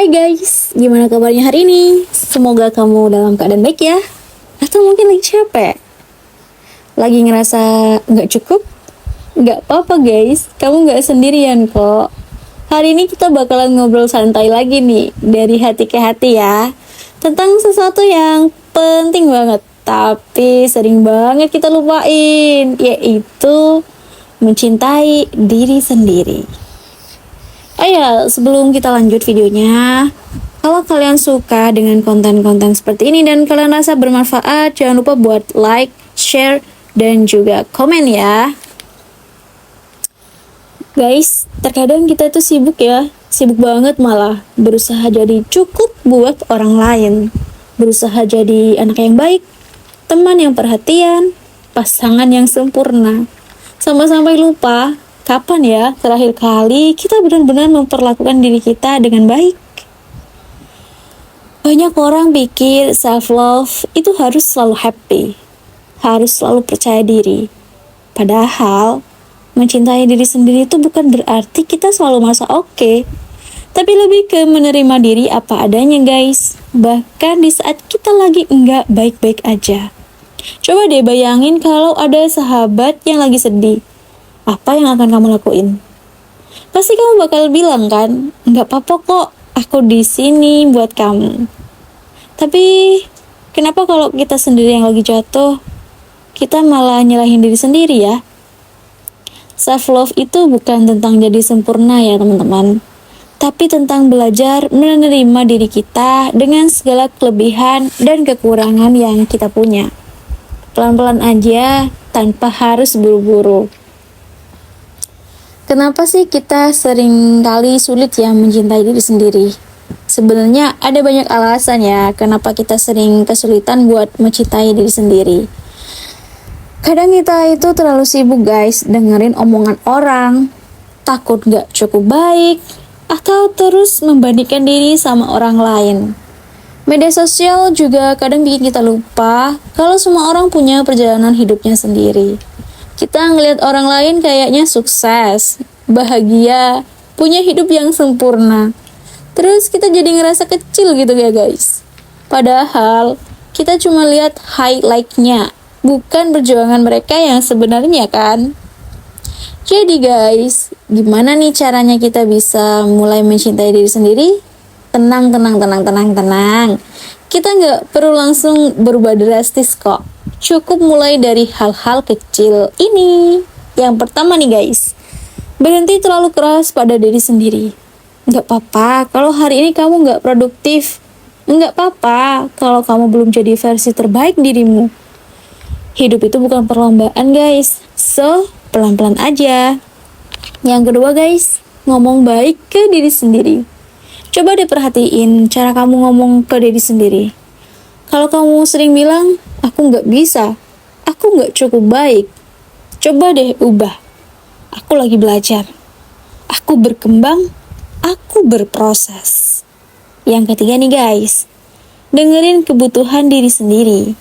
Hai guys, gimana kabarnya hari ini? Semoga kamu dalam keadaan baik ya. Atau mungkin lagi capek? Lagi ngerasa nggak cukup? Nggak apa-apa guys, kamu nggak sendirian kok. Hari ini kita bakalan ngobrol santai lagi nih, dari hati ke hati ya. Tentang sesuatu yang penting banget, tapi sering banget kita lupain, yaitu mencintai diri sendiri. Oh ya, sebelum kita lanjut videonya, kalau kalian suka dengan konten-konten seperti ini dan kalian rasa bermanfaat, jangan lupa buat like, share, dan juga komen ya. Guys, terkadang kita itu sibuk ya, sibuk banget malah, berusaha jadi cukup buat orang lain, berusaha jadi anak yang baik, teman yang perhatian, pasangan yang sempurna, sampai-sampai lupa kapan ya terakhir kali kita benar-benar memperlakukan diri kita dengan baik. Banyak orang pikir self-love itu harus selalu happy, harus selalu percaya diri. Padahal, mencintai diri sendiri itu bukan berarti kita selalu merasa oke, tapi lebih ke menerima diri apa adanya guys. Bahkan di saat kita lagi enggak baik-baik aja. Coba deh bayangin kalau ada sahabat yang lagi sedih. Apa yang akan kamu lakuin? Pasti kamu bakal bilang kan, nggak apa-apa kok, aku di sini buat kamu. Tapi kenapa kalau kita sendiri yang lagi jatuh, kita malah nyalahin diri sendiri ya? Self love itu bukan tentang jadi sempurna ya teman-teman, tapi tentang belajar menerima diri kita dengan segala kelebihan dan kekurangan yang kita punya. Pelan-pelan aja, tanpa harus buru-buru. Kenapa sih kita sering kali sulit ya mencintai diri sendiri? Sebenarnya ada banyak alasan ya kenapa kita sering kesulitan buat mencintai diri sendiri. Kadang kita itu terlalu sibuk guys dengerin omongan orang, takut gak cukup baik, atau terus membandingkan diri sama orang lain. Media sosial juga kadang bikin kita lupa kalau semua orang punya perjalanan hidupnya sendiri. Kita ngelihat orang lain kayaknya sukses, bahagia, punya hidup yang sempurna. Terus kita jadi ngerasa kecil gitu ya guys. Padahal kita cuma lihat highlight-nya, bukan perjuangan mereka yang sebenarnya kan. Jadi guys, gimana nih caranya kita bisa mulai mencintai diri sendiri? Tenang. Kita nggak perlu langsung berubah drastis kok. Cukup mulai dari hal-hal kecil ini. Yang pertama nih guys, berhenti terlalu keras pada diri sendiri. Nggak apa-apa kalau hari ini kamu nggak produktif. Nggak apa-apa kalau kamu belum jadi versi terbaik dirimu. Hidup itu bukan perlombaan guys. So, pelan-pelan aja. Yang kedua guys, ngomong baik ke diri sendiri. Coba deh perhatiin cara kamu ngomong ke diri sendiri. Kalau kamu sering bilang, aku nggak bisa, aku nggak cukup baik, coba deh ubah. Aku lagi belajar, aku berkembang, aku berproses. Yang ketiga nih guys, dengerin kebutuhan diri sendiri.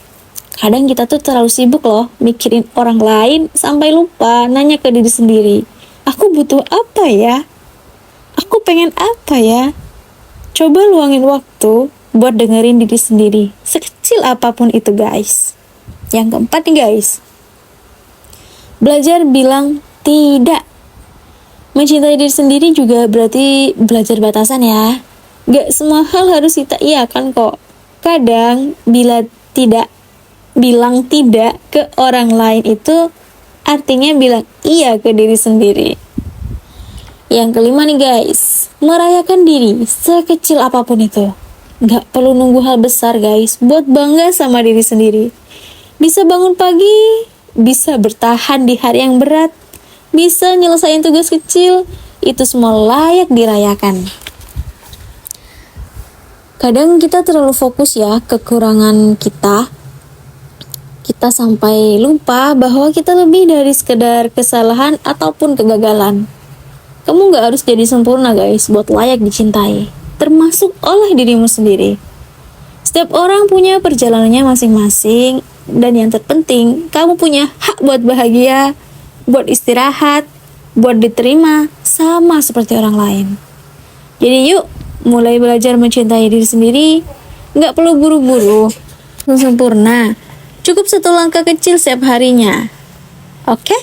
Kadang kita tuh terlalu sibuk loh mikirin orang lain sampai lupa nanya ke diri sendiri. Aku butuh apa ya? Aku pengen apa ya? Coba luangin waktu buat dengerin diri sendiri, sekecil apapun itu guys. Yang keempat nih guys, belajar bilang tidak. Mencintai diri sendiri juga berarti belajar batasan ya. Gak semua hal harus kita iyakan kok. Kadang bilang tidak ke orang lain itu artinya bilang iya ke diri sendiri. Yang kelima nih guys, merayakan diri sekecil apapun itu. Gak perlu nunggu hal besar guys, buat bangga sama diri sendiri. Bisa bangun pagi, bisa bertahan di hari yang berat, bisa nyelesain tugas kecil, itu semua layak dirayakan. Kadang kita terlalu fokus ya kekurangan kita. Kita sampai lupa bahwa kita lebih dari sekedar kesalahan ataupun kegagalan. Kamu gak harus jadi sempurna guys buat layak dicintai, termasuk oleh dirimu sendiri. Setiap orang punya perjalanannya masing-masing, dan yang terpenting, kamu punya hak buat bahagia, buat istirahat, buat diterima, sama seperti orang lain. Jadi yuk, mulai belajar mencintai diri sendiri. Nggak perlu buru-buru sempurna, cukup satu langkah kecil setiap harinya. Oke?